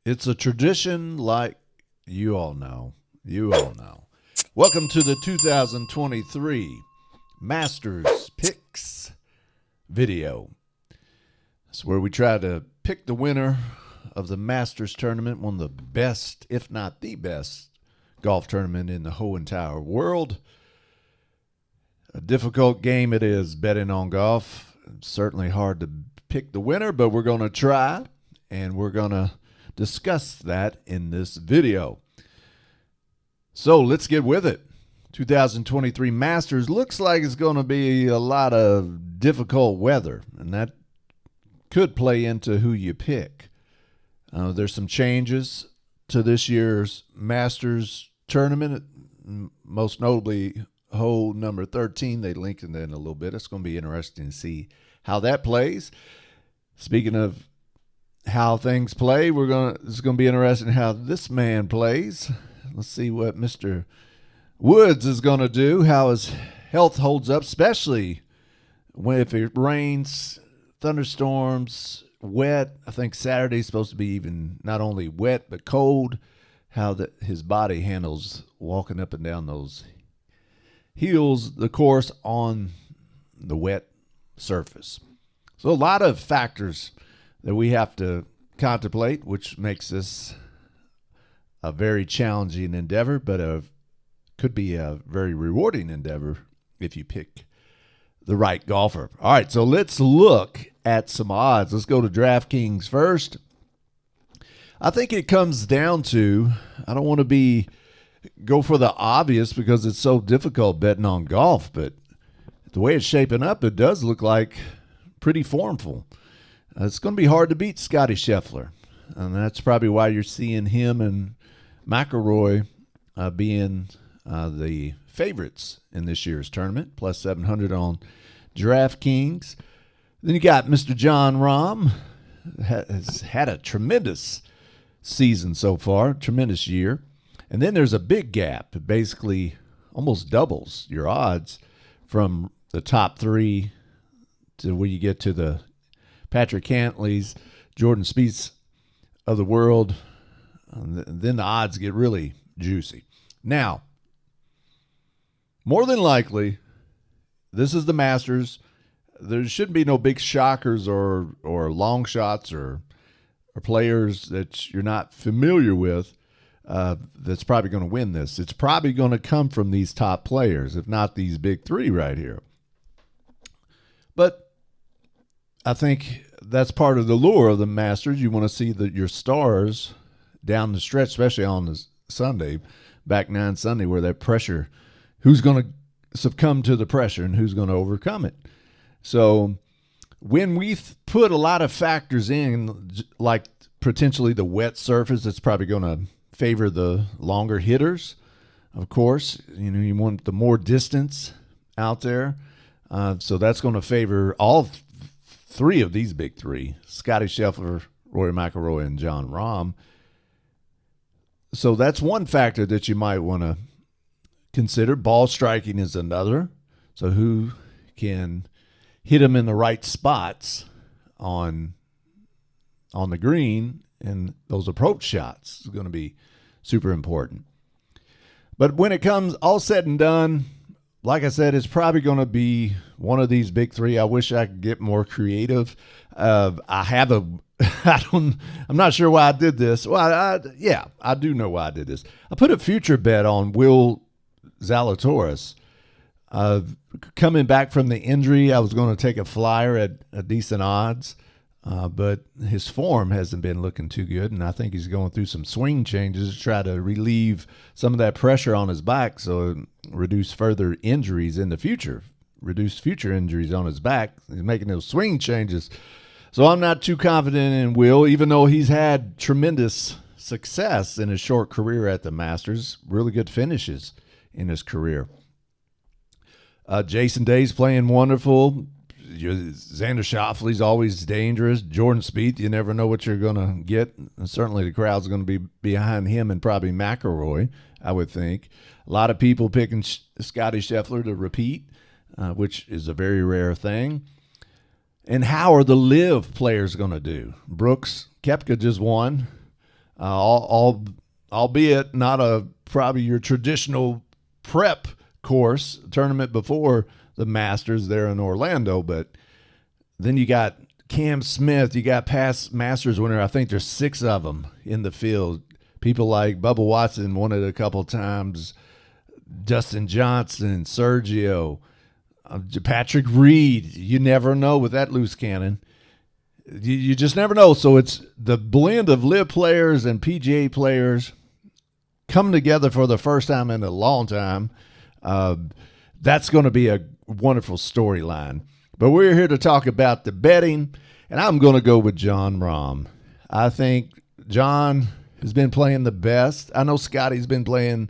It's a tradition like you all know. You all know. Welcome to the 2023 Masters Picks video. It's where we try to pick the winner of the Masters tournament, one of the best, if not the best, golf tournament in the whole entire world. A difficult game it is betting on golf. It's certainly hard to pick the winner, but we're going to try, and we're going to discuss that in this video. So let's get with it. 2023 Masters looks like it's going to be a lot of difficult weather, and that could play into who you pick. There's some changes to this year's Masters tournament, most notably hole number 13. They linked it in a little bit. It's going to be interesting to see how that plays. Speaking of how things play, it's going to be interesting how this man plays. Let's see what Mr. Woods is going to do, how his health holds up, especially if it rains, thunderstorms, wet. I think Saturday's supposed to be even not only wet but cold, how his body handles walking up and down those hills, the course on the wet surface. So a lot of factors that we have to contemplate, which makes this a very challenging endeavor, but could be a very rewarding endeavor if you pick the right golfer. All right, so let's look at some odds. Let's go to DraftKings first. I think it comes down to, I don't want to go for the obvious because it's so difficult betting on golf, but the way it's shaping up, it does look like pretty formful. It's going to be hard to beat Scotty Scheffler, and that's probably why you're seeing him and McIlroy being the favorites in this year's tournament, plus 700 on DraftKings. Then you got Mr. Jon Rahm, has had a tremendous season so far, tremendous year. And then there's a big gap. It basically almost doubles your odds from the top three to where you get to the Patrick Cantleys, Jordan Spieths of the world. And then the odds get really juicy. Now, more than likely, this is the Masters. There shouldn't be no big shockers or long shots or players that you're not familiar with that's probably going to win this. It's probably going to come from these top players, if not these big three right here. But I think that's part of the lure of the Masters. You want to see your stars down the stretch, especially on the Sunday, back nine Sunday, where that pressure, who's going to succumb to the pressure and who's going to overcome it. So when we put a lot of factors in, like potentially the wet surface, that's probably going to favor the longer hitters. Of course, you want the more distance out there. So that's going to favor all three of these big three, Scotty Scheffler, Rory McIlroy, and Jon Rahm. So that's one factor that you might want to consider. Ball striking is another. So who can hit them in the right spots on the green, and those approach shots is going to be super important. But when it comes all said and done, like I said, it's probably going to be one of these big three. I wish I could get more creative. I'm not sure why I did this. Well, I do know why I did this. I put a future bet on Will Zalatoris. Coming back from the injury, I was going to take a flyer at decent odds, but his form hasn't been looking too good, and I think he's going through some swing changes to try to relieve some of that pressure on his back, so reduce further injuries in the future, reduce future injuries on his back. He's making those swing changes. So I'm not too confident in Will, even though he's had tremendous success in his short career at the Masters, really good finishes in his career. Jason Day's playing wonderful. Xander Schauffele's always dangerous. Jordan Spieth, you never know what you're going to get. And certainly the crowd's going to be behind him and probably McIlroy, I would think. A lot of people picking Scotty Scheffler to repeat, which is a very rare thing. And how are the LIV players going to do? Brooks Koepka just won. Albeit not a probably your traditional prep course tournament before the Masters there in Orlando. But then you got Cam Smith, you got past Masters winner. I think there's 6 of them in the field. People like Bubba Watson won it a couple times, Dustin Johnson, Sergio, Patrick Reed. You never know with that loose cannon. You just never know. So it's the blend of LIV players and PGA players coming together for the first time in a long time. That's going to be a wonderful storyline. But we're here to talk about the betting, and I'm going to go with Jon Rahm. I think John has been playing the best. I know Scotty's been playing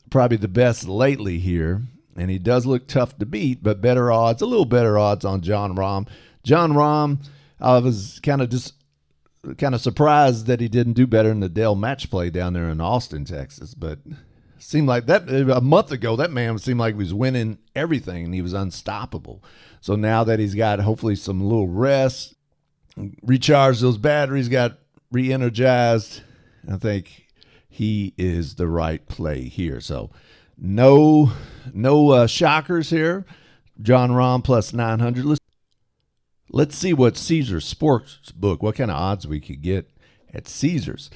probably the best lately here, and he does look tough to beat, but better odds, a little better odds on Jon Rahm. Jon Rahm, I was kind of surprised that he didn't do better in the Dell match play down there in Austin, Texas, but seemed like that a month ago, that man seemed like he was winning everything and he was unstoppable. So now that he's got hopefully some little rest, recharged those batteries, got re-energized, I think he is the right play here. So no shockers here. Jon Rahm plus 900. Let's see what Caesars Sportsbook, what kind of odds we could get at Caesars.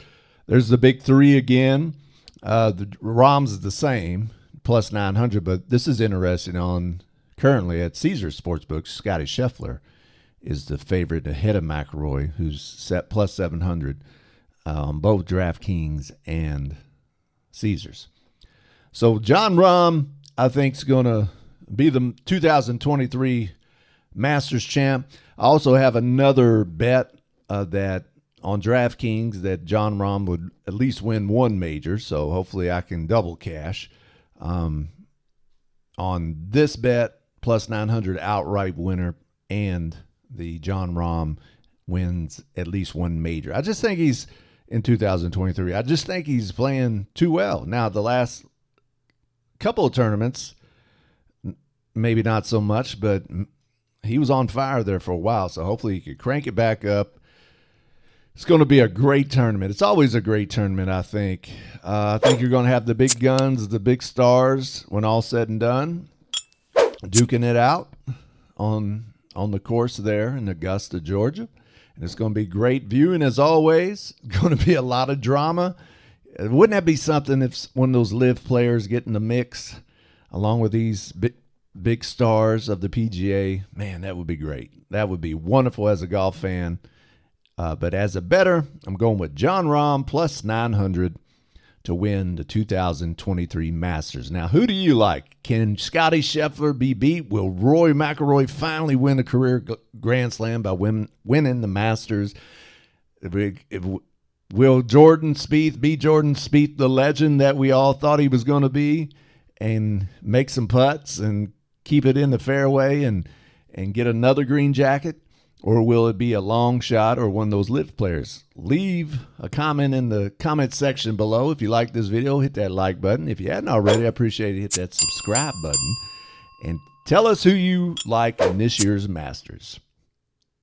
There's the big 3 again. The Rahm's is the same, plus 900, but this is interesting on currently at Caesars Sportsbook. Scotty Scheffler is the favorite ahead of McIlroy, who's set plus 700 on both DraftKings and Caesars. So Jon Rahm, I think, is going to be the 2023 Masters champ. I also have another bet that on DraftKings that Jon Rahm would at least win 1 major, so hopefully I can double cash on this bet, plus 900 outright winner, and the Jon Rahm wins at least 1 major. I just think he's, in 2023, I just think he's playing too well. Now, the last couple of tournaments, maybe not so much, but he was on fire there for a while, so hopefully he could crank it back up. It's going to be a great tournament. It's always a great tournament, I think. I think you're going to have the big guns, the big stars, when all's said and done, duking it out on the course there in Augusta, Georgia. And it's going to be great viewing, as always. Going to be a lot of drama. Wouldn't that be something if one of those LIV players get in the mix along with these big stars of the PGA? Man, that would be great. That would be wonderful as a golf fan. But as a bettor, I'm going with Jon Rahm plus 900 to win the 2023 Masters. Now, who do you like? Can Scotty Scheffler be beat? Will Rory McIlroy finally win a career Grand Slam by winning the Masters? Will Jordan Spieth be Jordan Spieth, the legend that we all thought he was going to be, and make some putts and keep it in the fairway and get another green jacket? Or will it be a long shot or one of those LIV players? Leave a comment in the comment section below. If you like this video, hit that like button. If you hadn't already, I appreciate it. Hit that subscribe button. And tell us who you like in this year's Masters.